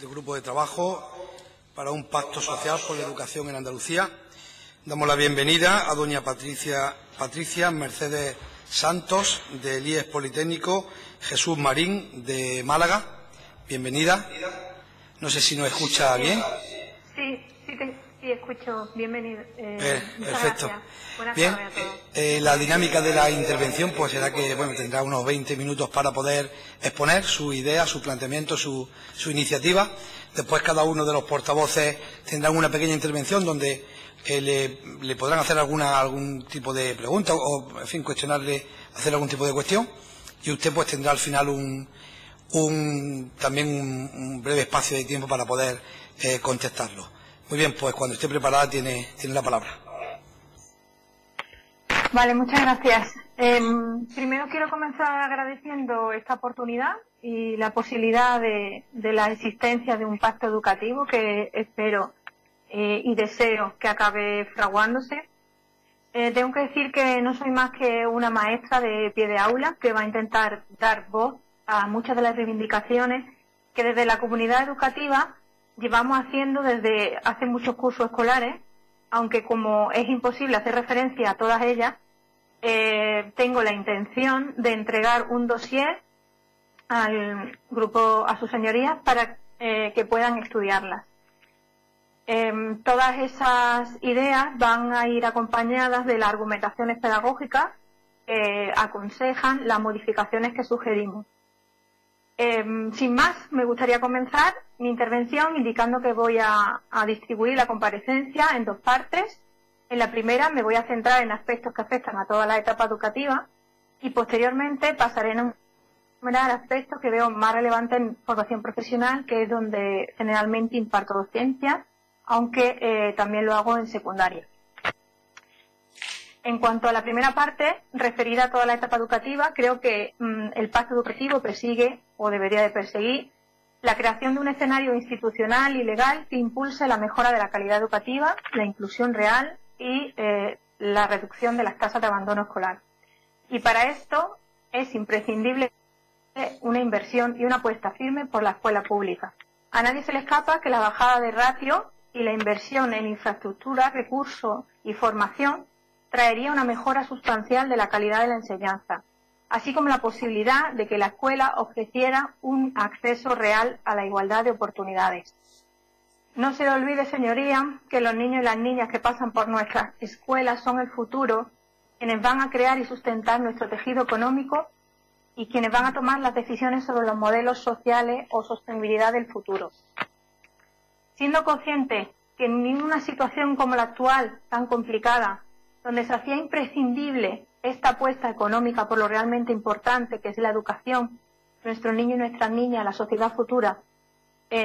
del Grupo de Trabajo para un Pacto Social por la Educación en Andalucía. Damos la bienvenida a doña Patricia Mercedes Santos, del IES Politécnico Jesús Marín, de Málaga. Bienvenida. No sé si nos escucha bien. Sí, escucho. Bienvenido. Perfecto. Buenas Bien, tardes a todos. la dinámica de la intervención pues será que tendrá unos 20 minutos para poder exponer su idea, su planteamiento, su iniciativa. Después cada uno de los portavoces tendrán una pequeña intervención donde le podrán hacer algún tipo de pregunta o, en fin, cuestionarle, hacer algún tipo de cuestión. Y usted pues tendrá al final también un breve espacio de tiempo para poder contestarlo. Muy bien, pues cuando esté preparada tiene la palabra. Vale, muchas gracias. Primero quiero comenzar agradeciendo esta oportunidad y la posibilidad de la existencia de un pacto educativo que espero y deseo que acabe fraguándose. Tengo que decir que no soy más que una maestra de pie de aula que va a intentar dar voz a muchas de las reivindicaciones que desde la comunidad educativa llevamos haciendo desde hace muchos cursos escolares, aunque como es imposible hacer referencia a todas ellas, tengo la intención de entregar un dossier al grupo, a sus señorías, para que puedan estudiarlas. Todas esas ideas van a ir acompañadas de las argumentaciones pedagógicas que aconsejan las modificaciones que sugerimos. Sin más, me gustaría comenzar mi intervención indicando que voy a distribuir la comparecencia en dos partes. En la primera me voy a centrar en aspectos que afectan a toda la etapa educativa y posteriormente pasaré a enumerar aspectos que veo más relevantes en formación profesional, que es donde generalmente imparto docencia, aunque también lo hago en secundaria. En cuanto a la primera parte, referida a toda la etapa educativa, creo que el pacto educativo persigue, o debería de perseguir, la creación de un escenario institucional y legal que impulse la mejora de la calidad educativa, la inclusión real y la reducción de las tasas de abandono escolar. Y para esto es imprescindible una inversión y una apuesta firme por la escuela pública. A nadie se le escapa que la bajada de ratio y la inversión en infraestructura, recursos y formación traería una mejora sustancial de la calidad de la enseñanza, así como la posibilidad de que la escuela ofreciera un acceso real a la igualdad de oportunidades. No se le olvide, señoría, que los niños y las niñas que pasan por nuestras escuelas son el futuro, quienes van a crear y sustentar nuestro tejido económico y quienes van a tomar las decisiones sobre los modelos sociales o sostenibilidad del futuro. Siendo consciente que en ninguna situación como la actual, tan complicada, donde se hacía imprescindible esta apuesta económica por lo realmente importante, que es la educación, nuestros niños y nuestras niñas, la sociedad futura,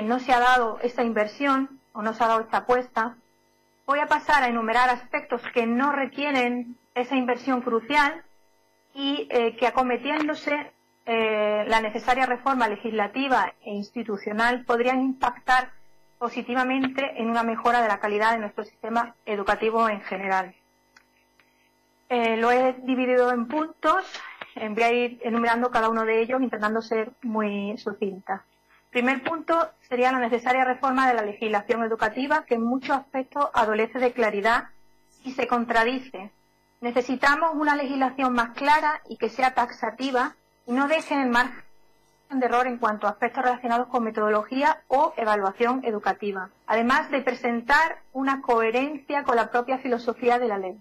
no se ha dado esta inversión o no se ha dado esta apuesta, voy a pasar a enumerar aspectos que no requieren esa inversión crucial y que, acometiéndose la necesaria reforma legislativa e institucional, podrían impactar positivamente en una mejora de la calidad de nuestro sistema educativo en general. Lo he dividido en puntos, voy a ir enumerando cada uno de ellos intentando ser muy sucinta. Primer punto sería la necesaria reforma de la legislación educativa, que en muchos aspectos adolece de claridad y se contradice. Necesitamos una legislación más clara y que sea taxativa y no deje en margen de error en cuanto a aspectos relacionados con metodología o evaluación educativa, además de presentar una coherencia con la propia filosofía de la ley.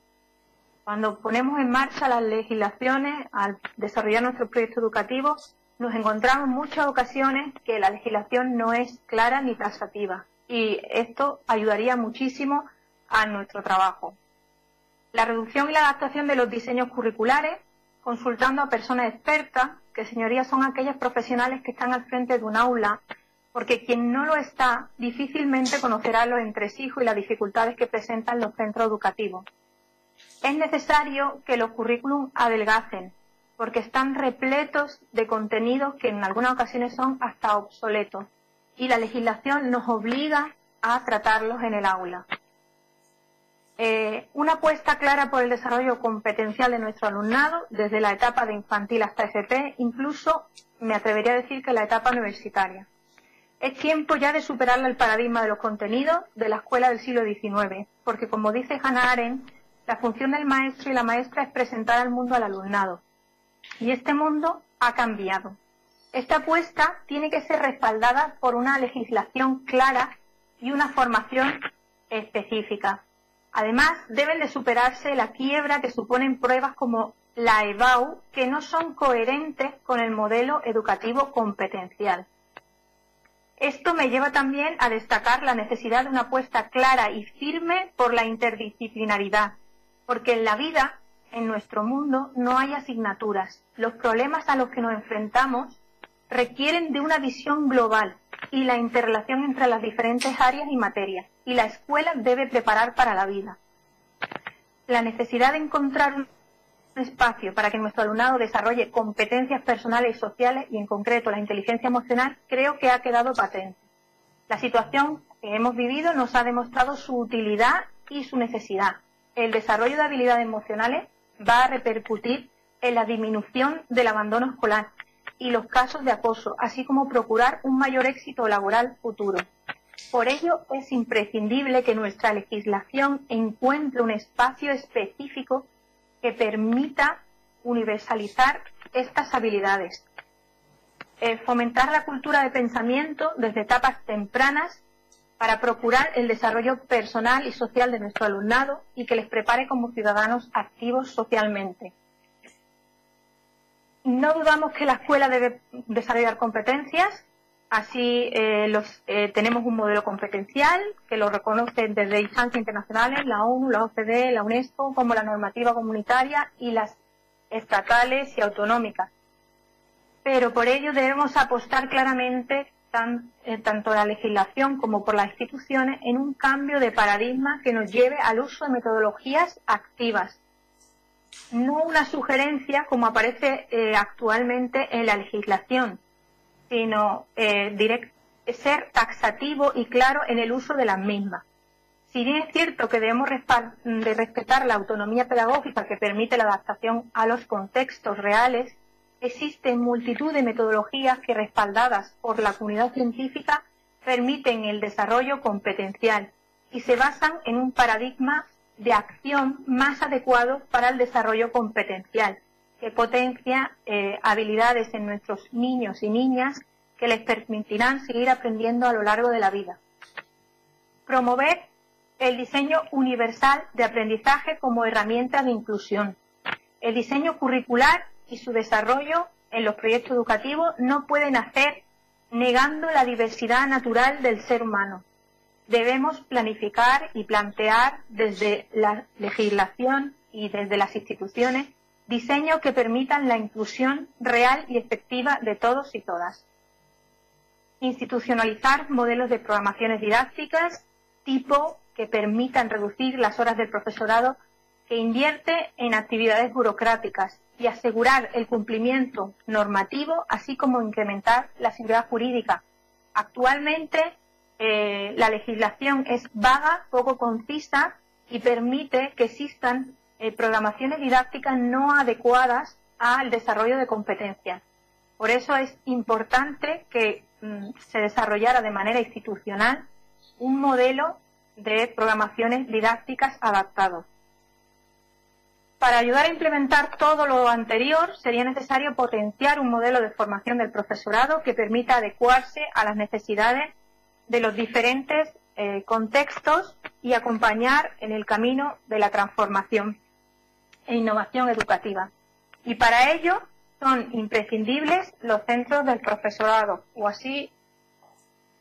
Cuando ponemos en marcha las legislaciones, al desarrollar nuestro proyecto educativo, nos encontramos en muchas ocasiones que la legislación no es clara ni taxativa, y esto ayudaría muchísimo a nuestro trabajo. La reducción y la adaptación de los diseños curriculares, consultando a personas expertas, que, señorías, son aquellos profesionales que están al frente de un aula, porque quien no lo está difícilmente conocerá los entresijos y las dificultades que presentan los centros educativos. Es necesario que los currículum adelgacen, porque están repletos de contenidos que en algunas ocasiones son hasta obsoletos, y la legislación nos obliga a tratarlos en el aula. Una apuesta clara por el desarrollo competencial de nuestro alumnado, desde la etapa de infantil hasta FP, incluso me atrevería a decir que la etapa universitaria. Es tiempo ya de superar el paradigma de los contenidos de la escuela del siglo XIX, porque como dice Hannah Arendt, la función del maestro y la maestra es presentar al mundo al alumnado. Y este mundo ha cambiado. Esta apuesta tiene que ser respaldada por una legislación clara y una formación específica. Además, deben de superarse la quiebra que suponen pruebas como la EBAU, que no son coherentes con el modelo educativo competencial. Esto me lleva también a destacar la necesidad de una apuesta clara y firme por la interdisciplinaridad, porque en la vida, en nuestro mundo, no hay asignaturas. Los problemas a los que nos enfrentamos requieren de una visión global y la interrelación entre las diferentes áreas y materias, y la escuela debe preparar para la vida. La necesidad de encontrar un espacio para que nuestro alumnado desarrolle competencias personales y sociales, y en concreto la inteligencia emocional, creo que ha quedado patente. La situación que hemos vivido nos ha demostrado su utilidad y su necesidad. El desarrollo de habilidades emocionales va a repercutir en la disminución del abandono escolar y los casos de acoso, así como procurar un mayor éxito laboral futuro. Por ello, es imprescindible que nuestra legislación encuentre un espacio específico que permita universalizar estas habilidades. Fomentar la cultura de pensamiento desde etapas tempranas para procurar el desarrollo personal y social de nuestro alumnado y que les prepare como ciudadanos activos socialmente. No dudamos que la escuela debe desarrollar competencias, así tenemos un modelo competencial que lo reconocen desde instancias internacionales, la ONU, la OCDE, la UNESCO, como la normativa comunitaria y las estatales y autonómicas. Pero por ello debemos apostar claramente, tanto la legislación como por las instituciones, en un cambio de paradigma que nos lleve al uso de metodologías activas. No una sugerencia como aparece actualmente en la legislación, sino ser taxativo y claro en el uso de las mismas. Si bien es cierto que debemos de respetar la autonomía pedagógica que permite la adaptación a los contextos reales, existen multitud de metodologías que, respaldadas por la comunidad científica, permiten el desarrollo competencial y se basan en un paradigma de acción más adecuado para el desarrollo competencial, que potencia habilidades en nuestros niños y niñas que les permitirán seguir aprendiendo a lo largo de la vida. Promover el diseño universal de aprendizaje como herramienta de inclusión. El diseño curricular y su desarrollo en los proyectos educativos no pueden hacer negando la diversidad natural del ser humano. Debemos planificar y plantear desde la legislación y desde las instituciones diseños que permitan la inclusión real y efectiva de todos y todas. Institucionalizar modelos de programaciones didácticas tipo que permitan reducir las horas del profesorado que invierte en actividades burocráticas y asegurar el cumplimiento normativo, así como incrementar la seguridad jurídica. Actualmente la legislación es vaga, poco concisa y permite que existan programaciones didácticas no adecuadas al desarrollo de competencias. Por eso es importante que se desarrollara de manera institucional un modelo de programaciones didácticas adaptados. Para ayudar a implementar todo lo anterior, sería necesario potenciar un modelo de formación del profesorado que permita adecuarse a las necesidades de los diferentes contextos y acompañar en el camino de la transformación e innovación educativa. Y para ello son imprescindibles los centros del profesorado, o así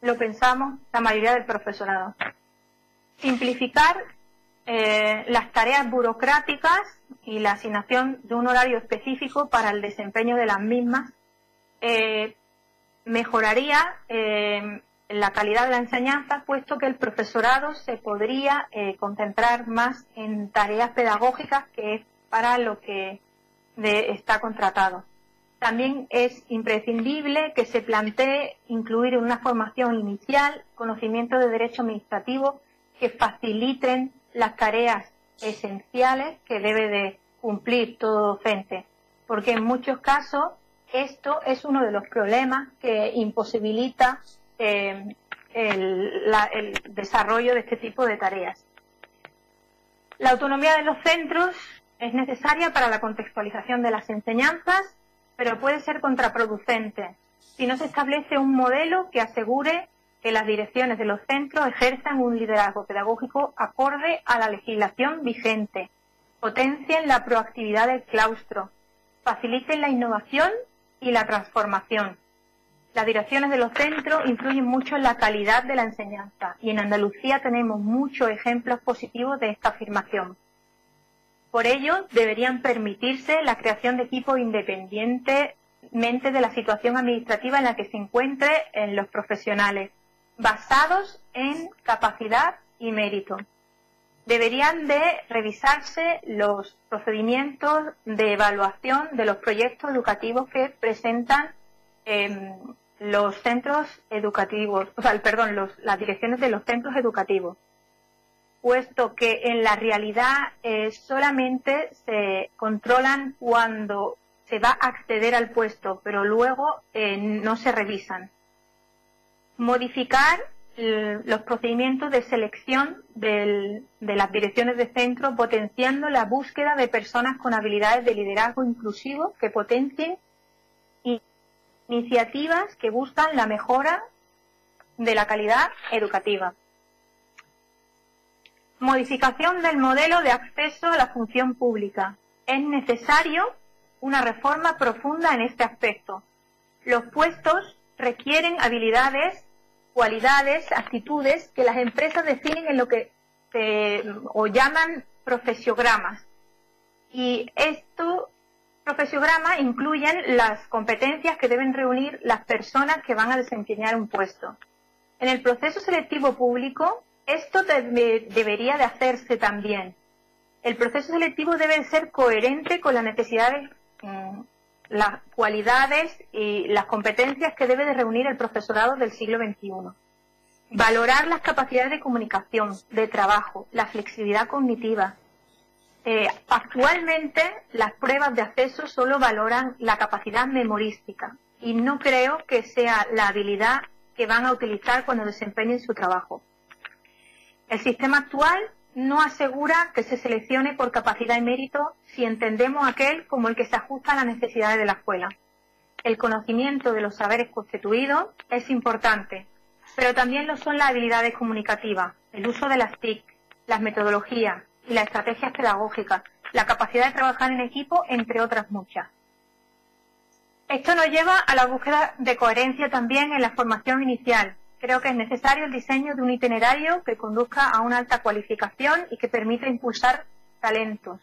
lo pensamos la mayoría del profesorado. Simplificar las tareas burocráticas y la asignación de un horario específico para el desempeño de las mismas mejoraría la calidad de la enseñanza, puesto que el profesorado se podría concentrar más en tareas pedagógicas, que es para lo que está contratado. También es imprescindible que se plantee incluir en una formación inicial conocimientos de derecho administrativo que faciliten las tareas esenciales que debe de cumplir todo docente, porque en muchos casos esto es uno de los problemas que imposibilita el desarrollo de este tipo de tareas. La autonomía de los centros es necesaria para la contextualización de las enseñanzas, pero puede ser contraproducente si no se establece un modelo que asegure que las direcciones de los centros ejerzan un liderazgo pedagógico acorde a la legislación vigente, potencien la proactividad del claustro, faciliten la innovación y la transformación. Las direcciones de los centros influyen mucho en la calidad de la enseñanza y en Andalucía tenemos muchos ejemplos positivos de esta afirmación. Por ello, deberían permitirse la creación de equipos independientemente de la situación administrativa en la que se encuentren los profesionales, basados en capacidad y mérito. Deberían de revisarse los procedimientos de evaluación de los proyectos educativos que presentan los centros educativos, las direcciones de los centros educativos, puesto que en la realidad solamente se controlan cuando se va a acceder al puesto, pero luego no se revisan. Modificar los procedimientos de selección de las direcciones de centro, potenciando la búsqueda de personas con habilidades de liderazgo inclusivo que potencien iniciativas que buscan la mejora de la calidad educativa. Modificación del modelo de acceso a la función pública. Es necesario una reforma profunda en este aspecto. Los puestos requieren habilidades, cualidades, actitudes que las empresas definen en lo que llaman profesiogramas. Y estos profesiogramas incluyen las competencias que deben reunir las personas que van a desempeñar un puesto. En el proceso selectivo público, esto debería de hacerse también. El proceso selectivo debe ser coherente con las necesidades, las cualidades y las competencias que debe de reunir el profesorado del siglo XXI. Valorar las capacidades de comunicación, de trabajo, la flexibilidad cognitiva. Actualmente las pruebas de acceso solo valoran la capacidad memorística y no creo que sea la habilidad que van a utilizar cuando desempeñen su trabajo. El sistema actual no asegura que se seleccione por capacidad y mérito si entendemos aquel como el que se ajusta a las necesidades de la escuela. El conocimiento de los saberes constituidos es importante, pero también lo son las habilidades comunicativas, el uso de las TIC, las metodologías y las estrategias pedagógicas, la capacidad de trabajar en equipo, entre otras muchas. Esto nos lleva a la búsqueda de coherencia también en la formación inicial. Creo que es necesario el diseño de un itinerario que conduzca a una alta cualificación y que permita impulsar talentos.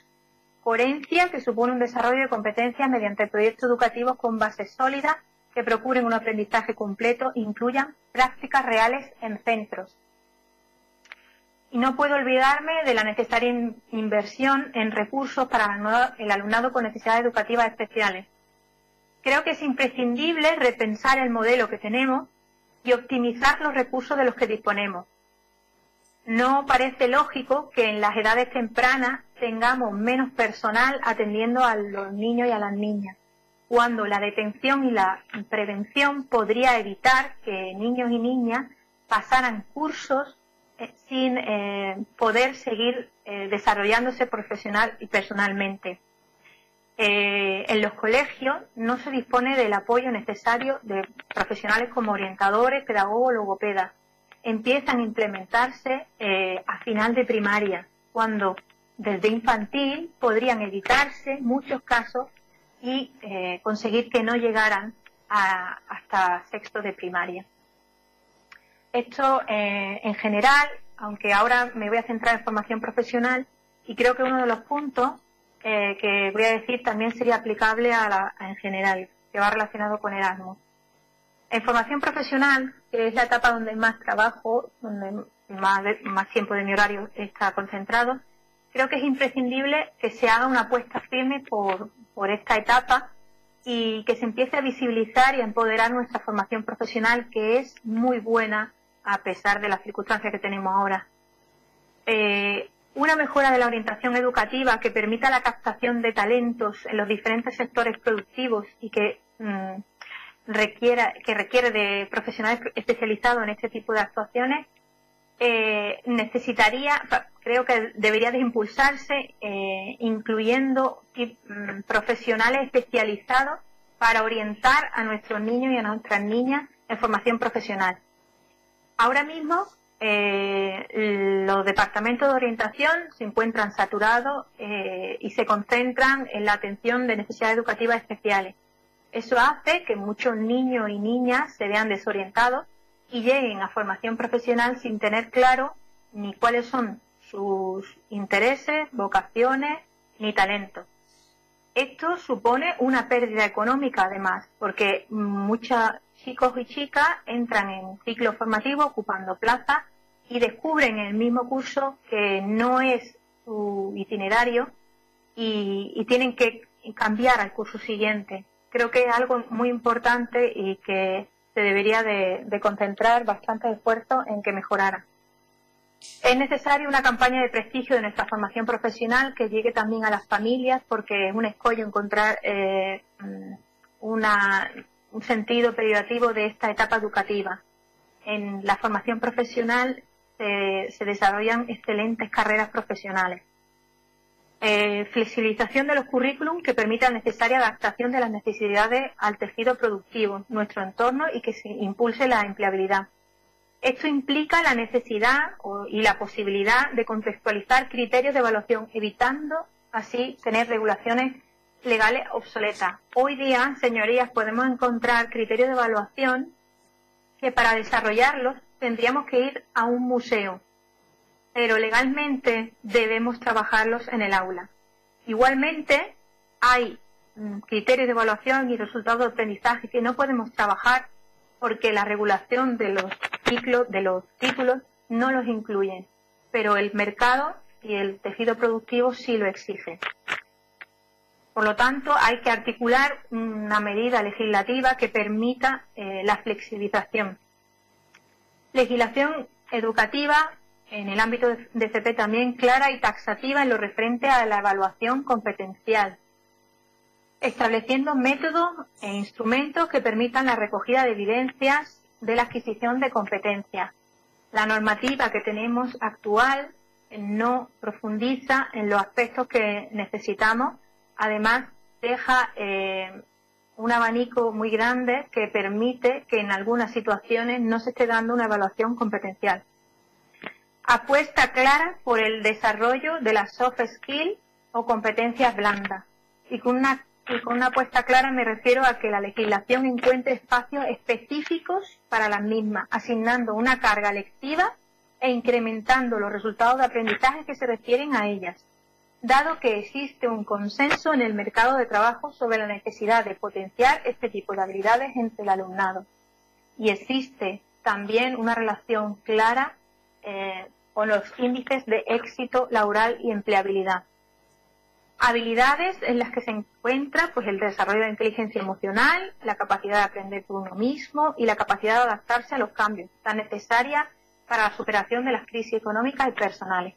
Coherencia que supone un desarrollo de competencias mediante proyectos educativos con bases sólidas que procuren un aprendizaje completo e incluyan prácticas reales en centros. Y no puedo olvidarme de la necesaria inversión en recursos para el alumnado con necesidades educativas especiales. Creo que es imprescindible repensar el modelo que tenemos y optimizar los recursos de los que disponemos. No parece lógico que en las edades tempranas tengamos menos personal atendiendo a los niños y a las niñas, cuando la detención y la prevención podría evitar que niños y niñas pasaran cursos sin poder seguir desarrollándose profesional y personalmente. En los colegios no se dispone del apoyo necesario de profesionales como orientadores, pedagogos, logopedas. Empiezan a implementarse a final de primaria, cuando desde infantil podrían evitarse muchos casos y conseguir que no llegaran hasta sexto de primaria. Esto en general, aunque ahora me voy a centrar en formación profesional, y creo que uno de los puntos que voy a decir también sería aplicable en general, que va relacionado con Erasmus. En formación profesional, que es la etapa donde más trabajo, donde más tiempo de mi horario está concentrado, creo que es imprescindible que se haga una apuesta firme por esta etapa y que se empiece a visibilizar y a empoderar nuestra formación profesional, que es muy buena a pesar de las circunstancias que tenemos ahora. Una mejora de la orientación educativa que permita la captación de talentos en los diferentes sectores productivos y que que requiere de profesionales especializados en este tipo de actuaciones, creo que debería de impulsarse incluyendo profesionales especializados para orientar a nuestros niños y a nuestras niñas en formación profesional. Ahora mismo los departamentos de orientación se encuentran saturados y se concentran en la atención de necesidades educativas especiales. Eso hace que muchos niños y niñas se vean desorientados y lleguen a formación profesional sin tener claro ni cuáles son sus intereses, vocaciones ni talentos. Esto supone una pérdida económica además, porque muchos chicos y chicas entran en ciclos formativos ocupando plazas y descubren en el mismo curso que no es su itinerario y tienen que cambiar al curso siguiente. Creo que es algo muy importante y que se debería de concentrar bastante esfuerzo en que mejorara. Es necesaria una campaña de prestigio de nuestra formación profesional que llegue también a las familias, porque es un escollo encontrar un sentido peyorativo de esta etapa educativa. En la formación profesional se desarrollan excelentes carreras profesionales. Flexibilización de los currículum que permita la necesaria adaptación de las necesidades al tejido productivo, nuestro entorno, y que se impulse la empleabilidad. Esto implica la necesidad y la posibilidad de contextualizar criterios de evaluación, evitando así tener regulaciones legales obsoletas. Hoy día, señorías, podemos encontrar criterios de evaluación que para desarrollarlos tendríamos que ir a un museo, pero legalmente debemos trabajarlos en el aula. Igualmente, hay criterios de evaluación y resultados de aprendizaje que no podemos trabajar porque la regulación de los títulos no los incluyen, pero el mercado y el tejido productivo sí lo exigen. Por lo tanto, hay que articular una medida legislativa que permita la flexibilización. Legislación educativa en el ámbito de FP también clara y taxativa en lo referente a la evaluación competencial, estableciendo métodos e instrumentos que permitan la recogida de evidencias de la adquisición de competencias. La normativa que tenemos actual no profundiza en los aspectos que necesitamos, además deja un abanico muy grande que permite que en algunas situaciones no se esté dando una evaluación competencial. Apuesta clara por el desarrollo de las soft skills o competencias blandas. Y con una apuesta clara me refiero a que la legislación encuentre espacios específicos para las mismas, asignando una carga lectiva e incrementando los resultados de aprendizaje que se refieren a ellas, dado que existe un consenso en el mercado de trabajo sobre la necesidad de potenciar este tipo de habilidades entre el alumnado. Y existe también una relación clara con los índices de éxito laboral y empleabilidad. Habilidades en las que se encuentra pues el desarrollo de inteligencia emocional, la capacidad de aprender por uno mismo y la capacidad de adaptarse a los cambios, tan necesarias para la superación de las crisis económicas y personales.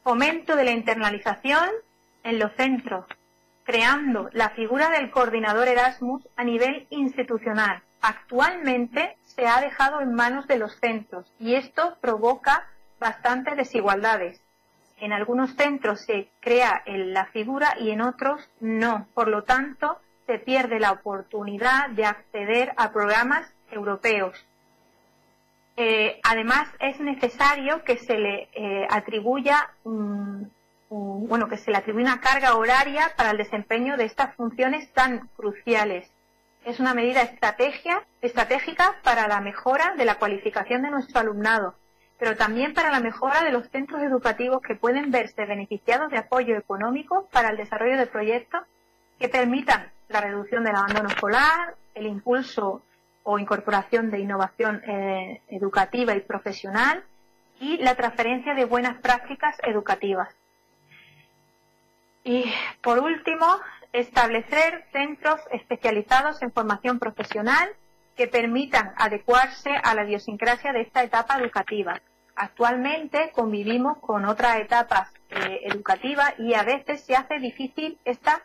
Fomento de la internalización en los centros, creando la figura del coordinador Erasmus a nivel institucional. Actualmente se ha dejado en manos de los centros y esto provoca bastantes desigualdades. En algunos centros se crea la figura y en otros no. Por lo tanto, se pierde la oportunidad de acceder a programas europeos. Además, es necesario que se le atribuya una carga horaria para el desempeño de estas funciones tan cruciales. Es una medida estratégica para la mejora de la cualificación de nuestro alumnado, pero también para la mejora de los centros educativos que pueden verse beneficiados de apoyo económico para el desarrollo de proyectos que permitan la reducción del abandono escolar, el impulso o incorporación de innovación educativa y profesional y la transferencia de buenas prácticas educativas. Y, por último, establecer centros especializados en formación profesional que permitan adecuarse a la idiosincrasia de esta etapa educativa. Actualmente convivimos con otras etapas educativas y a veces se hace difícil esta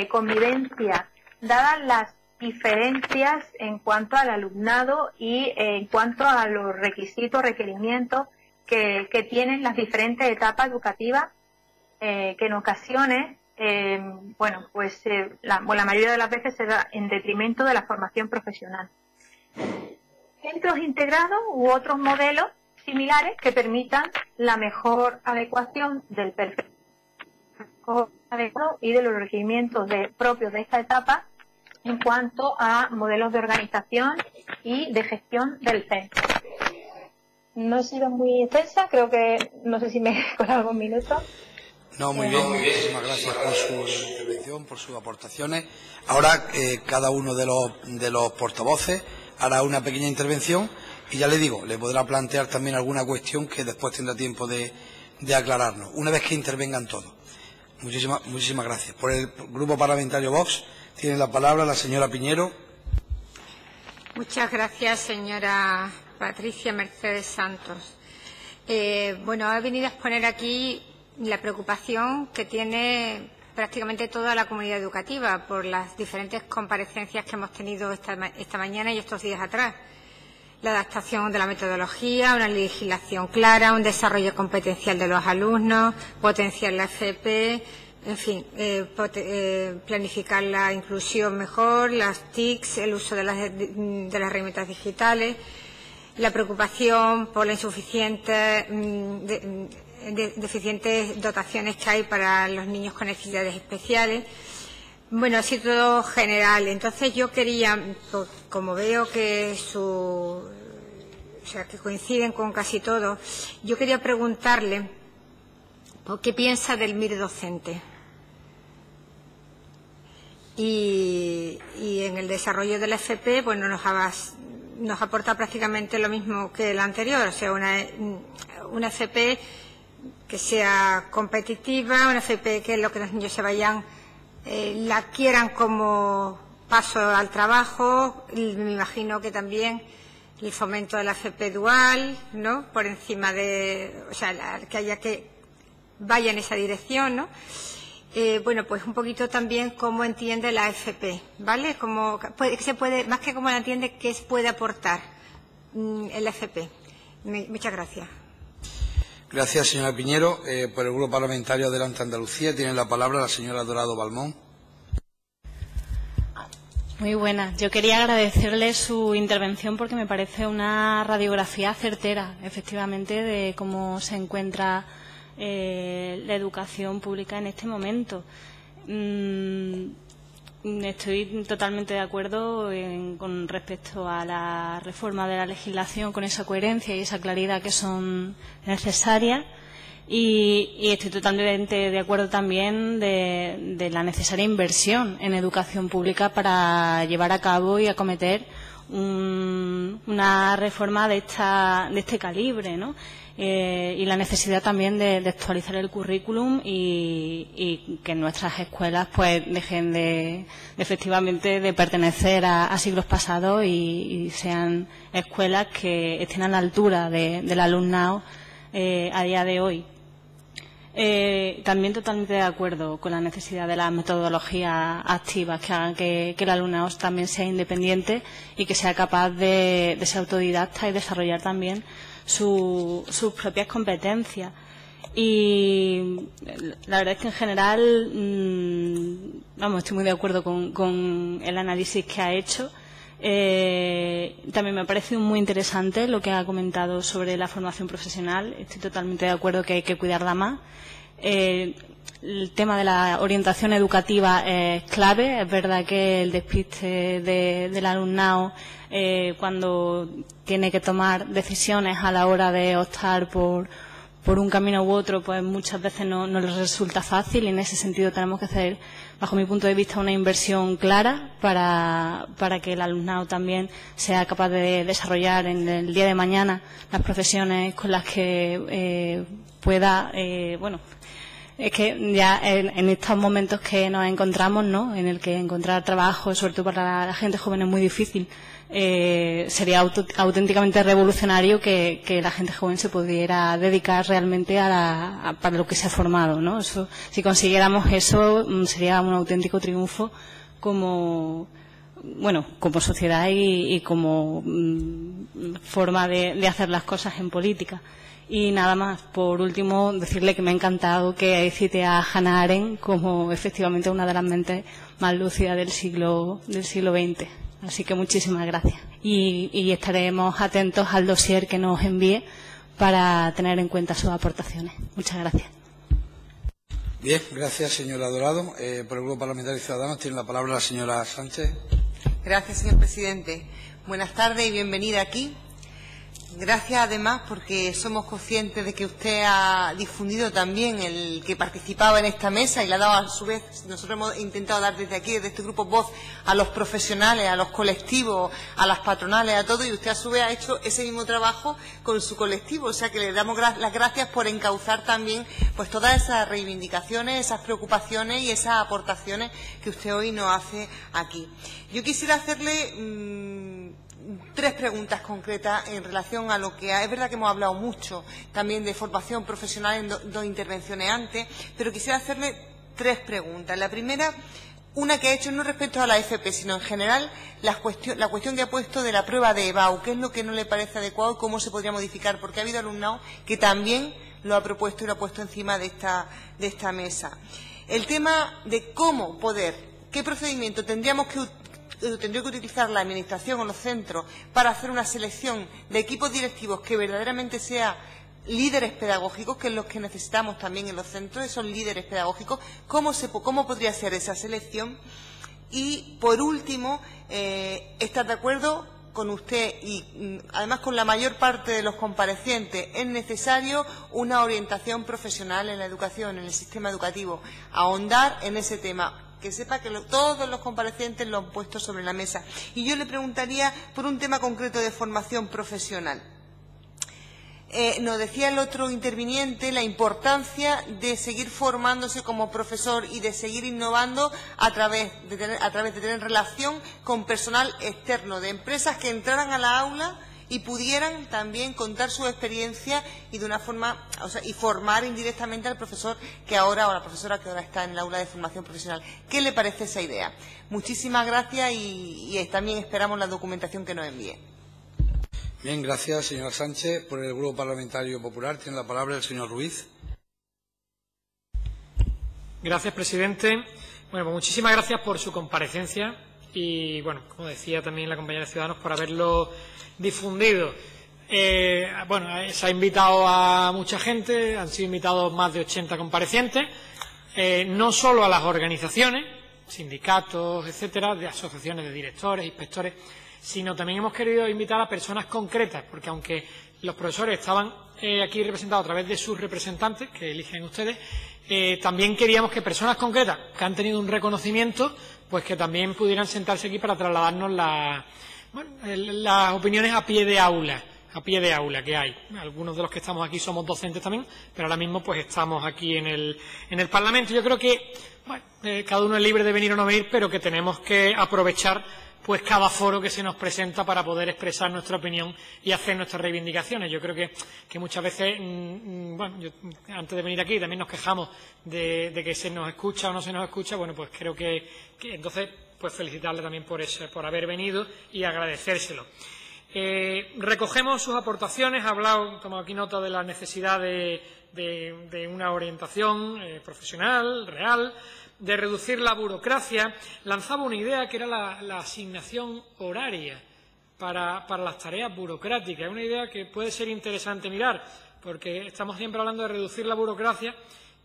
convivencia, dadas las diferencias en cuanto al alumnado y en cuanto a los requisitos, requerimientos que tienen las diferentes etapas educativas, que en ocasiones, la mayoría de las veces se da en detrimento de la formación profesional. Centros integrados u otros modelos similares que permitan la mejor adecuación del perfil adecuado y de los requerimientos propios de esta etapa en cuanto a modelos de organización y de gestión del centro. No he sido muy extensa, creo que no sé si me he colado algún minuto. No, muy bien, muchísimas gracias por su intervención, por sus aportaciones. Ahora cada uno de los portavoces hará una pequeña intervención y ya le digo, le podrá plantear también alguna cuestión que después tendrá tiempo de aclararnos, una vez que intervengan todos. Muchísimas gracias. Por el Grupo Parlamentario Vox tiene la palabra la señora Piñero. Muchas gracias, señora Patricia Mercedes Santos. He venido a exponer aquí la preocupación que tiene prácticamente toda la comunidad educativa por las diferentes comparecencias que hemos tenido esta mañana y estos días atrás. La adaptación de la metodología, una legislación clara, un desarrollo competencial de los alumnos, potenciar la FP, en fin, planificar la inclusión mejor, las TICs, el uso de las herramientas digitales, la preocupación por la deficientes dotaciones que hay para los niños con necesidades especiales. Bueno, así todo general. Entonces yo quería, como veo que que coinciden con casi todo, yo quería preguntarle qué piensa del MIR docente. Y en el desarrollo del FP, bueno, nos aporta prácticamente lo mismo que el anterior, o sea, una FP que sea competitiva, una FP que lo que los niños se vayan, la quieran como paso al trabajo. Y me imagino que también el fomento de la FP dual, ¿no? Por encima de, o sea, que vaya en esa dirección, ¿no? Pues un poquito también cómo entiende la FP, ¿vale? Se puede, más que cómo la entiende, qué puede aportar el FP. Muchas gracias. Gracias, señora Piñero. Por el Grupo Parlamentario Adelante Andalucía tiene la palabra la señora Dorado Balmón. Muy buenas. Yo quería agradecerle su intervención porque me parece una radiografía certera, efectivamente, de cómo se encuentra la educación pública en este momento. Estoy totalmente de acuerdo con respecto a la reforma de la legislación, con esa coherencia y esa claridad que son necesarias, y estoy totalmente de acuerdo también de la necesaria inversión en educación pública para llevar a cabo y acometer una reforma de este calibre, ¿no? Y la necesidad también de actualizar el currículum y que nuestras escuelas pues dejen efectivamente de pertenecer a siglos pasados y sean escuelas que estén a la altura del alumnado a día de hoy. También totalmente de acuerdo con la necesidad de las metodologías activas que hagan que el alumnado también sea independiente y que sea capaz de ser autodidacta y desarrollar también sus propias competencias. Y la verdad es que en general estoy muy de acuerdo con el análisis que ha hecho. También me ha parecido muy interesante lo que ha comentado sobre la formación profesional. Estoy totalmente de acuerdo que hay que cuidarla más. El tema de la orientación educativa es clave. Es verdad que el despiste del alumnado cuando tiene que tomar decisiones a la hora de optar por un camino u otro, pues muchas veces no les resulta fácil, y en ese sentido tenemos que hacer, bajo mi punto de vista, una inversión clara para que el alumnado también sea capaz de desarrollar en el día de mañana las profesiones con las que pueda, es que ya en estos momentos que nos encontramos, ¿no?, en el que encontrar trabajo, sobre todo para la gente joven, es muy difícil. Sería auténticamente revolucionario que la gente joven se pudiera dedicar realmente para lo que se ha formado, ¿no? Si consiguiéramos eso, sería un auténtico triunfo como bueno, como sociedad y como forma de hacer las cosas en política. Y nada más, por último, decirle que me ha encantado que cite a Hannah Arendt como efectivamente una de las mentes más lúcidas del siglo XX. Así que muchísimas gracias. Y estaremos atentos al dossier que nos envíe para tener en cuenta sus aportaciones. Muchas gracias. Bien, gracias, señora Dorado. Por el Grupo Parlamentario de Ciudadanos tiene la palabra la señora Sánchez. Gracias, señor presidente. Buenas tardes y bienvenida aquí. Gracias, además, porque somos conscientes de que usted ha difundido también el que participaba en esta mesa y le ha dado, a su vez, nosotros hemos intentado dar desde aquí, desde este grupo, voz a los profesionales, a los colectivos, a las patronales, a todo, y usted, a su vez, ha hecho ese mismo trabajo con su colectivo. O sea, que le damos las gracias por encauzar también pues todas esas reivindicaciones, esas preocupaciones y esas aportaciones que usted hoy nos hace aquí. Yo quisiera hacerle tres preguntas concretas en relación a lo que es verdad que hemos hablado mucho también de formación profesional en dos intervenciones antes, pero quisiera hacerle tres preguntas. La primera, una que ha hecho no respecto a la FP, sino en general la cuestión que ha puesto de la prueba de EBAU, qué es lo que no le parece adecuado y cómo se podría modificar, porque ha habido alumnado que también lo ha propuesto y lo ha puesto encima de esta mesa. El tema de qué procedimiento tendría que utilizar la Administración o los centros para hacer una selección de equipos directivos que verdaderamente sean líderes pedagógicos, que es lo que necesitamos también en los centros, esos líderes pedagógicos. ¿Cómo podría ser esa selección? Y, por último, estar de acuerdo con usted y, además, con la mayor parte de los comparecientes, es necesario una orientación profesional en la educación, en el sistema educativo, ahondar en ese tema. Que sepa que todos los comparecientes lo han puesto sobre la mesa. Y yo le preguntaría por un tema concreto de formación profesional. Nos decía el otro interviniente la importancia de seguir formándose como profesor y de seguir innovando a través de tener relación con personal externo, de empresas que entraran a la aula y pudieran también contar su experiencia y de una forma, y formar indirectamente al profesor que ahora, o a la profesora que ahora está en el aula de formación profesional. ¿Qué le parece esa idea? Muchísimas gracias y también esperamos la documentación que nos envíe. Bien, gracias, señora Sánchez. Por el Grupo Parlamentario Popular tiene la palabra el señor Ruiz. Gracias, presidente. Bueno, pues muchísimas gracias por su comparecencia y, bueno, como decía también la compañera de Ciudadanos, por haberlo difundido. Bueno, se ha invitado a mucha gente, han sido invitados más de 80 comparecientes, no solo a las organizaciones, sindicatos, etcétera, de asociaciones de directores, inspectores, sino también hemos querido invitar a personas concretas, porque aunque los profesores estaban aquí representados a través de sus representantes, que eligen ustedes, también queríamos que personas concretas que han tenido un reconocimiento, pues que también pudieran sentarse aquí para trasladarnos las opiniones a pie de aula que hay. Algunos de los que estamos aquí somos docentes también, pero ahora mismo pues estamos aquí en el Parlamento. Yo creo que cada uno es libre de venir o no venir, pero que tenemos que aprovechar pues cada foro que se nos presenta para poder expresar nuestra opinión y hacer nuestras reivindicaciones. Yo creo que muchas veces, antes de venir aquí también nos quejamos de que se nos escucha o no se nos escucha. Bueno, pues creo que entonces pues felicitarle también por haber venido y agradecérselo. Recogemos sus aportaciones, tomado aquí nota de la necesidad de una orientación profesional, real, de reducir la burocracia. Lanzaba una idea que era la asignación horaria para las tareas burocráticas. Es una idea que puede ser interesante mirar, porque estamos siempre hablando de reducir la burocracia,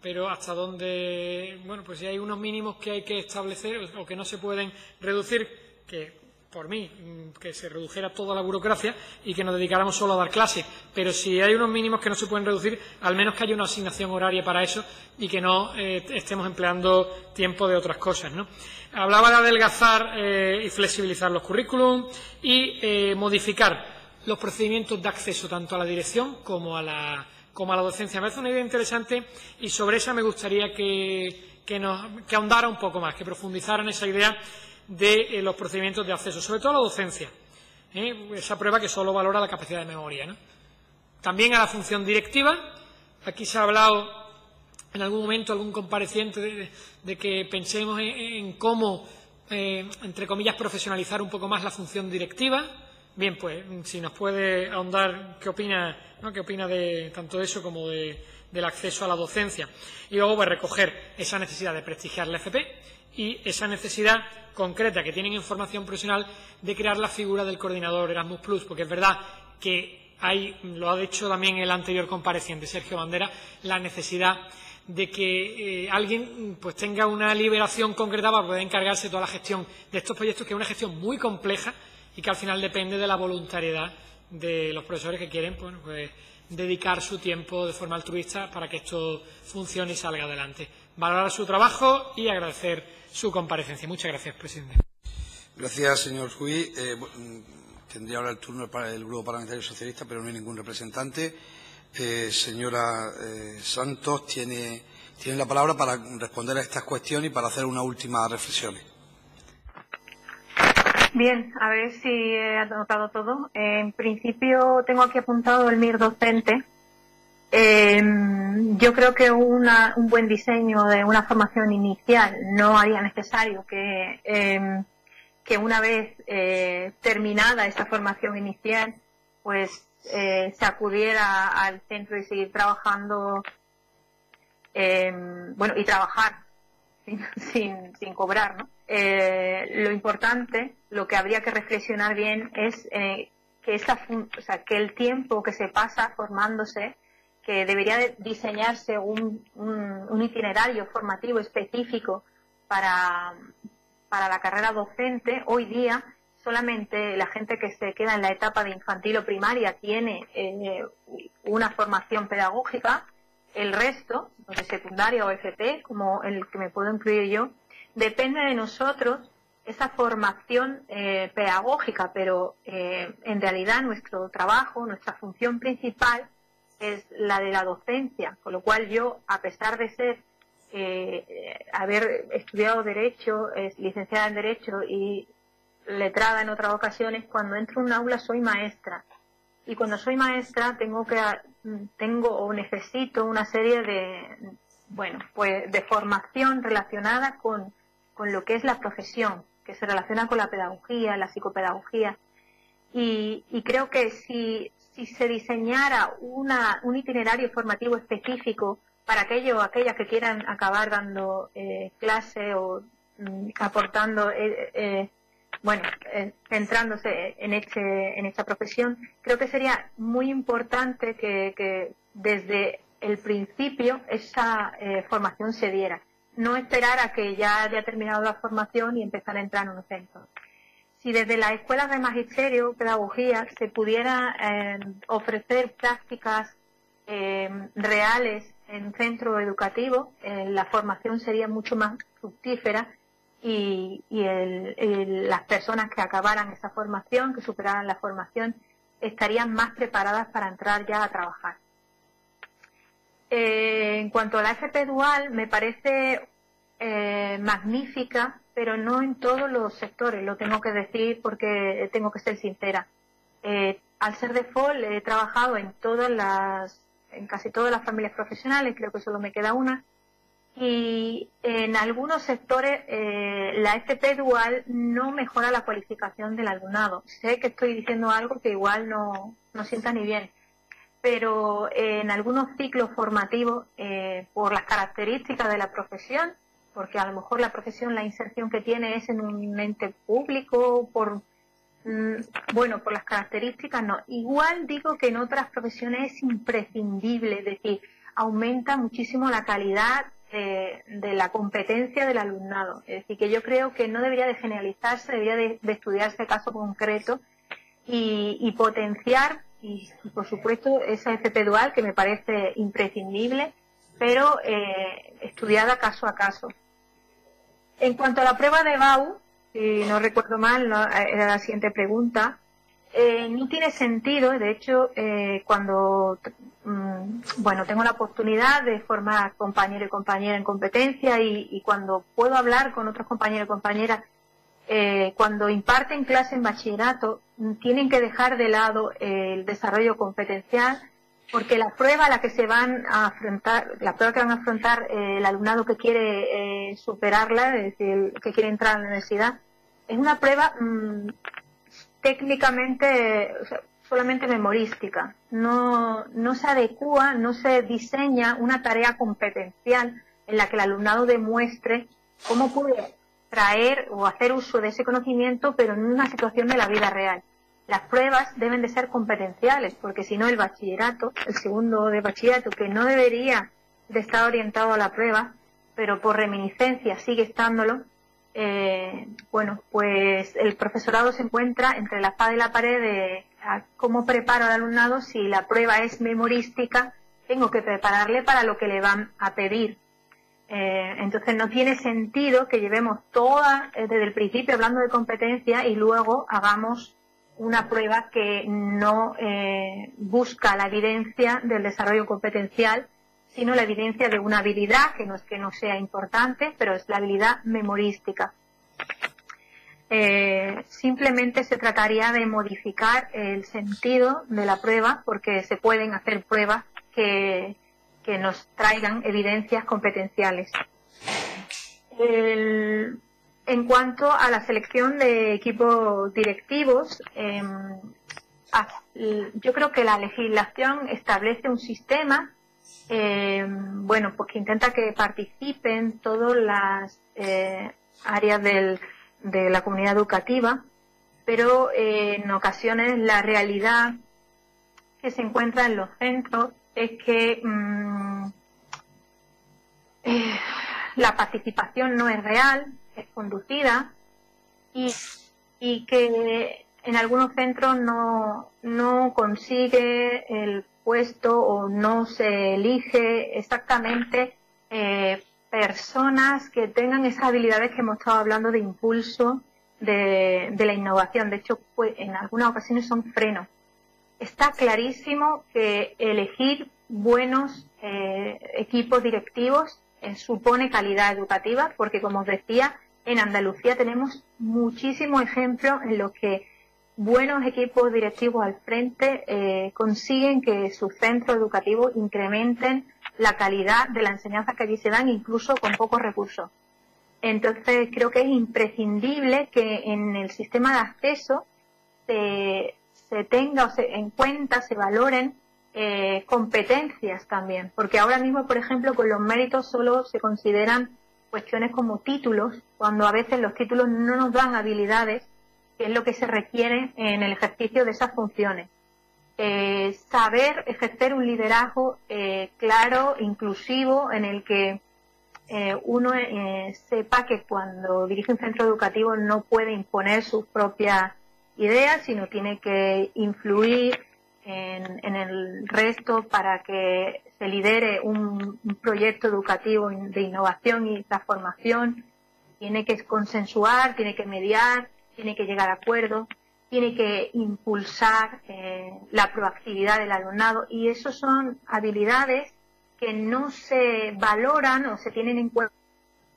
pero hasta dónde, pues si hay unos mínimos que hay que establecer o que no se pueden reducir, que por mí, que se redujera toda la burocracia y que nos dedicáramos solo a dar clases. Pero si hay unos mínimos que no se pueden reducir, al menos que haya una asignación horaria para eso y que no estemos empleando tiempo de otras cosas, ¿no? Hablaba de adelgazar y flexibilizar los currículum y modificar los procedimientos de acceso tanto a la dirección como a la docencia. Me parece una idea interesante y sobre esa me gustaría que ahondara un poco más, que profundizara en esa idea de los procedimientos de acceso, sobre todo a la docencia, esa prueba que solo valora la capacidad de memoria, ¿no? También a la función directiva. Aquí se ha hablado en algún momento, algún compareciente, de que pensemos en cómo entre comillas, profesionalizar un poco más la función directiva. Bien, pues si nos puede ahondar qué opina, ¿no?, qué opina de tanto eso como del acceso a la docencia. Y luego pues recoger esa necesidad de prestigiar la FP y esa necesidad concreta que tienen en formación profesional de crear la figura del coordinador Erasmus+, porque es verdad que hay, lo ha dicho también el anterior compareciente, Sergio Bandera, la necesidad de que alguien pues tenga una liberación concreta para poder encargarse de toda la gestión de estos proyectos, que es una gestión muy compleja y que al final depende de la voluntariedad de los profesores que quieren pues dedicar su tiempo de forma altruista para que esto funcione y salga adelante. Valorar su trabajo y agradecer su comparecencia. Muchas gracias, presidente. Gracias, señor Ruiz. Tendría ahora el turno para el Grupo Parlamentario Socialista, pero no hay ningún representante. Señora Santos, tiene la palabra para responder a estas cuestiones y para hacer unas últimas reflexiones. Bien, a ver si he anotado todo. En principio tengo aquí apuntado el MIR docente. Yo creo que un buen diseño de una formación inicial no haría necesario que una vez terminada esa formación inicial, pues se acudiera al centro y seguir trabajando, y trabajar sin cobrar, ¿no? Lo importante, lo que habría que reflexionar bien es que el tiempo que se pasa formándose, que debería de diseñarse un itinerario formativo específico para la carrera docente. Hoy día solamente la gente que se queda en la etapa de infantil o primaria tiene una formación pedagógica. El resto, de secundaria o FP, como el que me puedo incluir yo, depende de nosotros esa formación pedagógica, pero en realidad nuestro trabajo, nuestra función principal es la de la docencia, con lo cual yo, a pesar de ser haber estudiado Derecho, licenciada en Derecho y letrada en otras ocasiones, cuando entro en un aula soy maestra. Y cuando soy maestra tengo o necesito una serie de formación relacionada con lo que es la profesión, que se relaciona con la pedagogía, la psicopedagogía. Y creo que si se diseñara un itinerario formativo específico para aquellas que quieran acabar dando clase o aportando, centrándose en esta profesión, creo que sería muy importante que desde el principio esa formación se diera. No esperar a que ya haya terminado la formación y empezar a entrar en un centro. Si desde las escuelas de magisterio, pedagogía, se pudiera ofrecer prácticas reales en centro educativo, la formación sería mucho más fructífera y las personas que acabaran esa formación, que superaran la formación, estarían más preparadas para entrar ya a trabajar. En cuanto a la FP dual, me parece magnífica, pero no en todos los sectores, lo tengo que decir porque tengo que ser sincera. Al ser de FOL he trabajado en casi todas las familias profesionales, creo que solo me queda una, y en algunos sectores la FP dual no mejora la cualificación del alumnado. Sé que estoy diciendo algo que igual no sienta ni bien, pero en algunos ciclos formativos, por las características de la profesión, porque a lo mejor la profesión, la inserción que tiene es en un ente público, por las características no. Igual digo que en otras profesiones es imprescindible, es decir, aumenta muchísimo la calidad de la competencia del alumnado. Es decir, que yo creo que no debería de generalizarse, debería de estudiarse caso concreto y potenciar, y por supuesto esa FP dual que me parece imprescindible, pero estudiada caso a caso. En cuanto a la prueba de BAU, si no recuerdo mal, era la siguiente pregunta, no tiene sentido. De hecho, cuando tengo la oportunidad de formar compañero y compañera en competencia y cuando puedo hablar con otros compañeros y compañeras, cuando imparten clase en bachillerato, tienen que dejar de lado el desarrollo competencial porque la prueba a la que se van a afrontar, la prueba que van a afrontar el alumnado que quiere superarla, es decir, que quiere entrar a la universidad, es una prueba técnicamente, o sea, solamente memorística. No se adecúa, no se diseña una tarea competencial en la que el alumnado demuestre cómo puede traer o hacer uso de ese conocimiento, pero en una situación de la vida real. Las pruebas deben de ser competenciales, porque si no el bachillerato, el segundo de bachillerato, que no debería de estar orientado a la prueba, pero por reminiscencia sigue estándolo, bueno, pues el profesorado se encuentra entre la espada y la pared de cómo preparo al alumnado. Si la prueba es memorística, tengo que prepararle para lo que le van a pedir. Entonces no tiene sentido que llevemos toda, desde el principio hablando de competencia, y luego hagamos una prueba que no busca la evidencia del desarrollo competencial, sino la evidencia de una habilidad, que no es que no sea importante, pero es la habilidad memorística. Simplemente se trataría de modificar el sentido de la prueba, porque se pueden hacer pruebas que nos traigan evidencias competenciales. En cuanto a la selección de equipos directivos, yo creo que la legislación establece un sistema, bueno, pues que intenta que participen todas las áreas de la comunidad educativa, pero en ocasiones la realidad que se encuentra en los centros es que la participación no es real, es conducida, y que en algunos centros no consigue el puesto o no se elige exactamente personas que tengan esas habilidades que hemos estado hablando de impulso de la innovación. De hecho, pues, en algunas ocasiones son frenos. Está clarísimo que elegir buenos equipos directivos supone calidad educativa, porque, como os decía, en Andalucía tenemos muchísimos ejemplos en los que buenos equipos directivos al frente consiguen que sus centros educativos incrementen la calidad de la enseñanza que allí se dan, incluso con pocos recursos. Entonces, creo que es imprescindible que en el sistema de acceso se tenga en cuenta, se valoren competencias también, porque ahora mismo, por ejemplo, con los méritos solo se consideran cuestiones como títulos, cuando a veces los títulos no nos dan habilidades, que es lo que se requiere en el ejercicio de esas funciones. Saber ejercer un liderazgo claro, inclusivo, en el que uno sepa que cuando dirige un centro educativo no puede imponer sus propias ideas, sino tiene que influir en el resto para que se lidere un proyecto educativo de innovación y transformación. Tiene que consensuar, tiene que mediar, tiene que llegar a acuerdos, tiene que impulsar la proactividad del alumnado, y eso son habilidades que no se valoran o se tienen en cuenta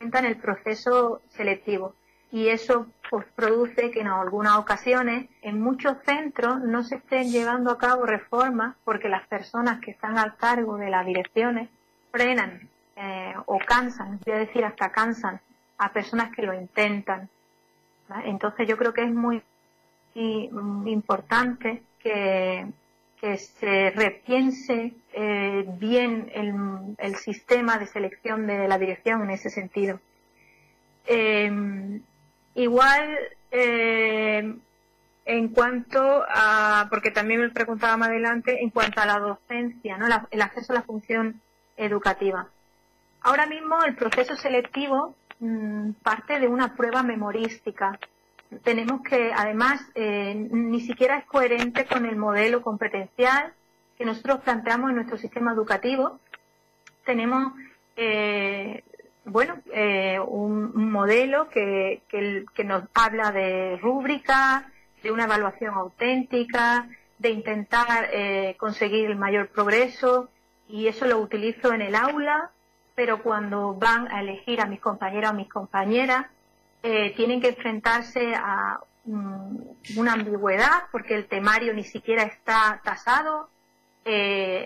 en el proceso selectivo. Y eso pues produce que en algunas ocasiones en muchos centros no se estén llevando a cabo reformas porque las personas que están al cargo de las direcciones frenan o cansan, voy a decir hasta cansan, a personas que lo intentan, ¿vale? Entonces yo creo que es muy importante que se repiense bien el sistema de selección de la dirección en ese sentido. Igual, en cuanto a, porque también me preguntaba más adelante, en cuanto a la docencia, ¿no? El acceso a la función educativa. Ahora mismo el proceso selectivo parte de una prueba memorística. Tenemos que, además, ni siquiera es coherente con el modelo competencial que nosotros planteamos en nuestro sistema educativo. Tenemos un modelo que nos habla de rúbrica, de una evaluación auténtica, de intentar conseguir el mayor progreso, y eso lo utilizo en el aula, pero cuando van a elegir a mis compañeros o mis compañeras, tienen que enfrentarse a una ambigüedad, porque el temario ni siquiera está tasado,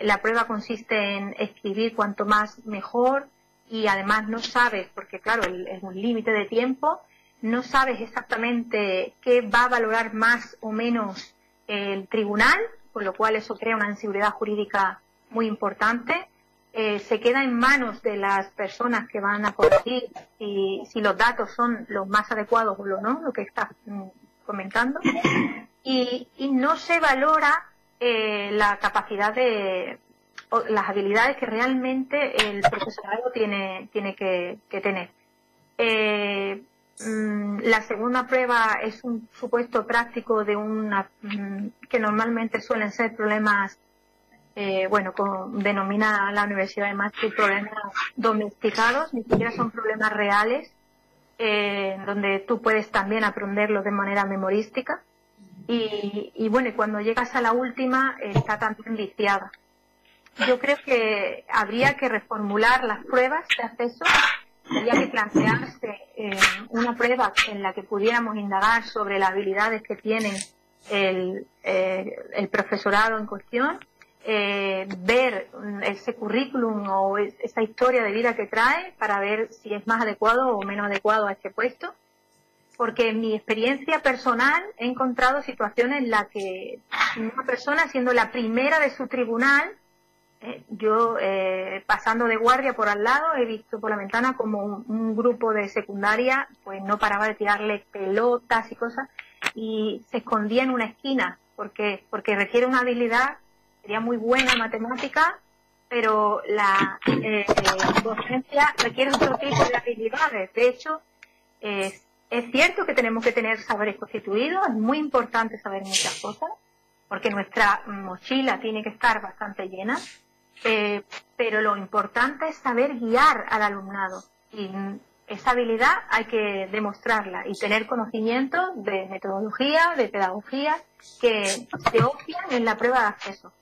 la prueba consiste en escribir cuanto más mejor y además no sabes, porque claro, es un límite de tiempo, no sabes exactamente qué va a valorar más o menos el tribunal, con lo cual eso crea una inseguridad jurídica muy importante. Se queda en manos de las personas que van a corregir si los datos son los más adecuados o no, lo que estás comentando, y no se valora la capacidad o las habilidades que realmente el profesorado tiene que tener. La segunda prueba es un supuesto práctico de que normalmente suelen ser problemas, denomina la Universidad de Maastricht problemas domesticados, ni siquiera son problemas reales, donde tú puedes también aprenderlo de manera memorística. Y cuando llegas a la última está también viciada. Yo creo que habría que reformular las pruebas de acceso, habría que plantearse una prueba en la que pudiéramos indagar sobre las habilidades que tiene el profesorado en cuestión, ver ese currículum o esa historia de vida que trae para ver si es más adecuado o menos adecuado a este puesto. Porque en mi experiencia personal he encontrado situaciones en las que una persona, siendo la primera de su tribunal, yo pasando de guardia por al lado, he visto por la ventana como un grupo de secundaria pues no paraba de tirarle pelotas y cosas y se escondía en una esquina porque requiere una habilidad, sería muy buena en matemática, pero la docencia requiere otro tipo de habilidades. De hecho, es cierto que tenemos que tener saberes constituidos, es muy importante saber muchas cosas, porque nuestra mochila tiene que estar bastante llena, pero lo importante es saber guiar al alumnado. Y esa habilidad hay que demostrarla y tener conocimiento de metodología, de pedagogía, que se obvian en la prueba de acceso.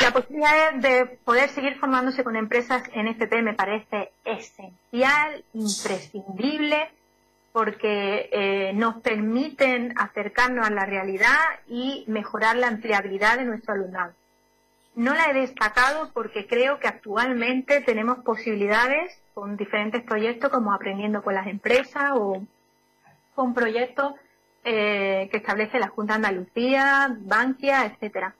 La posibilidad de poder seguir formándose con empresas en FP me parece esencial, imprescindible, porque nos permiten acercarnos a la realidad y mejorar la empleabilidad de nuestro alumnado. No la he destacado porque creo que actualmente tenemos posibilidades con diferentes proyectos como Aprendiendo con las Empresas o con proyectos que establece la Junta de Andalucía, Bankia, etcétera.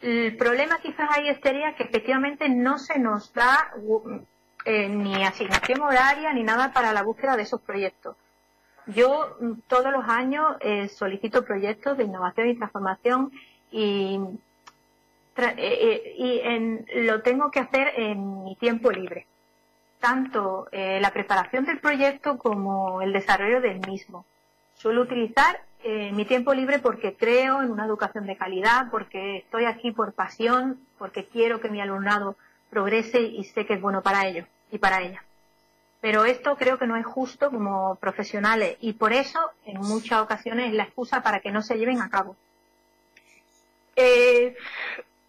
El problema quizás ahí sería que efectivamente no se nos da ni asignación horaria ni nada para la búsqueda de esos proyectos. Yo todos los años solicito proyectos de innovación y transformación y lo tengo que hacer en mi tiempo libre. Tanto la preparación del proyecto como el desarrollo del mismo. Suelo utilizar mi tiempo libre porque creo en una educación de calidad, porque estoy aquí por pasión, porque quiero que mi alumnado progrese y sé que es bueno para ellos y para ella. Pero esto creo que no es justo como profesionales y por eso en muchas ocasiones es la excusa para que no se lleven a cabo.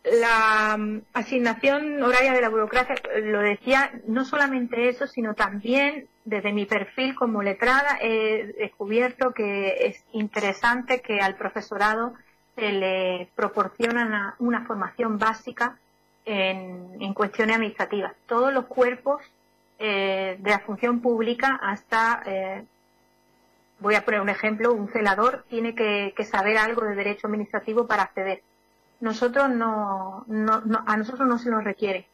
La asignación horaria de la burocracia, lo decía, no solamente eso, sino también desde mi perfil como letrada he descubierto que es interesante que al profesorado se le proporciona una formación básica en cuestiones administrativas. Todos los cuerpos de la función pública hasta, voy a poner un ejemplo, un celador tiene que saber algo de derecho administrativo para acceder. A nosotros no se nos requiere.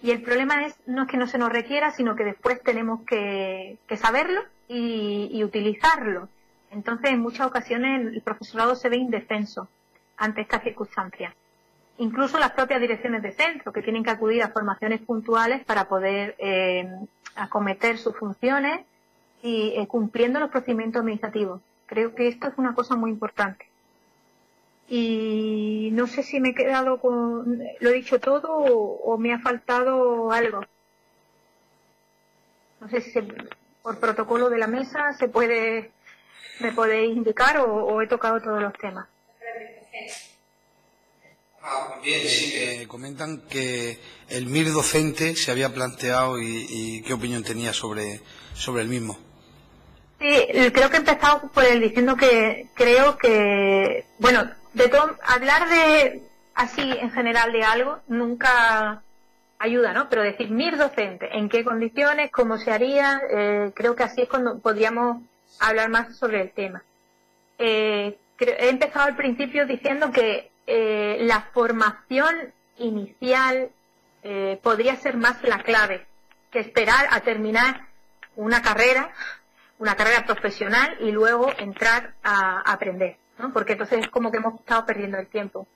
Y el problema no es que no se nos requiera, sino que después tenemos que saberlo y utilizarlo. Entonces, en muchas ocasiones el profesorado se ve indefenso ante estas circunstancias. Incluso las propias direcciones de centro, que tienen que acudir a formaciones puntuales para poder acometer sus funciones y cumpliendo los procedimientos administrativos. Creo que esto es una cosa muy importante. Y no sé si me he quedado con... ¿Lo he dicho todo o me ha faltado algo? No sé si por protocolo de la mesa me podéis indicar o he tocado todos los temas. Bien, sí, comentan que el MIR docente se había planteado y qué opinión tenía sobre el mismo. Sí, creo que he empezado por él diciendo que creo que, bueno, Hablar de así en general de algo nunca ayuda, ¿no? Pero decir MIR docente, en qué condiciones, cómo se haría, creo que así es cuando podríamos hablar más sobre el tema. He empezado al principio diciendo que la formación inicial podría ser más la clave que esperar a terminar una carrera profesional y luego entrar a aprender, ¿no? Porque entonces es como que hemos estado perdiendo el tiempo.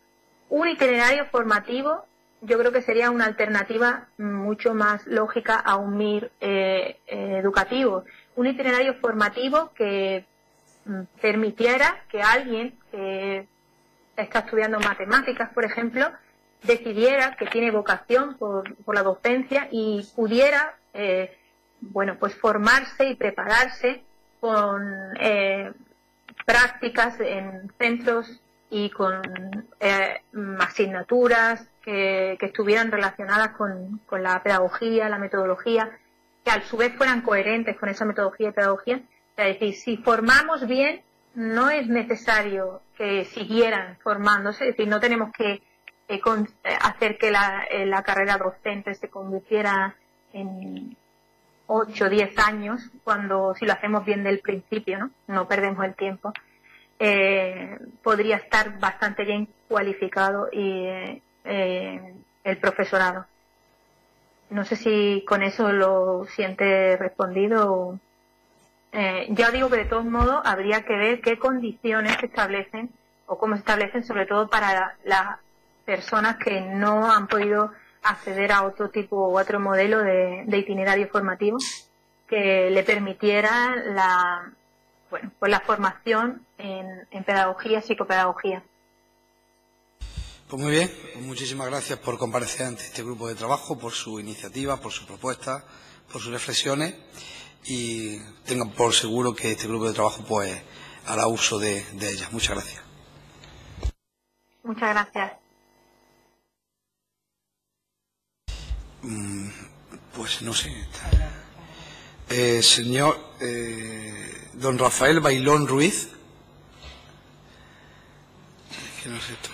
Un itinerario formativo yo creo que sería una alternativa mucho más lógica a un MIR educativo. Un itinerario formativo que permitiera que alguien que está estudiando matemáticas, por ejemplo, decidiera que tiene vocación por la docencia y pudiera pues formarse y prepararse con prácticas en centros y con asignaturas que estuvieran relacionadas con la pedagogía, la metodología, que a su vez fueran coherentes con esa metodología y pedagogía. Es decir, si formamos bien, no es necesario que siguieran formándose, es decir, no tenemos que hacer que la carrera docente se convirtiera en 8 o 10 años, si lo hacemos bien del principio, no perdemos el tiempo. Podría estar bastante bien cualificado y el profesorado. No sé si con eso lo siente respondido. Ya digo que de todos modos habría que ver qué condiciones se establecen o cómo se establecen, sobre todo para las personas que no han podido acceder a otro tipo o otro modelo de itinerario formativo que le permitiera la formación en pedagogía, psicopedagogía. Pues muy bien, pues muchísimas gracias por comparecer ante este grupo de trabajo, por su iniciativa, por su propuesta, por sus reflexiones, y tengan por seguro que este grupo de trabajo pues hará uso de ellas. Muchas gracias. Muchas gracias. Pues no sé. Señor don Rafael Bailón Ruiz. Es que no sé tú.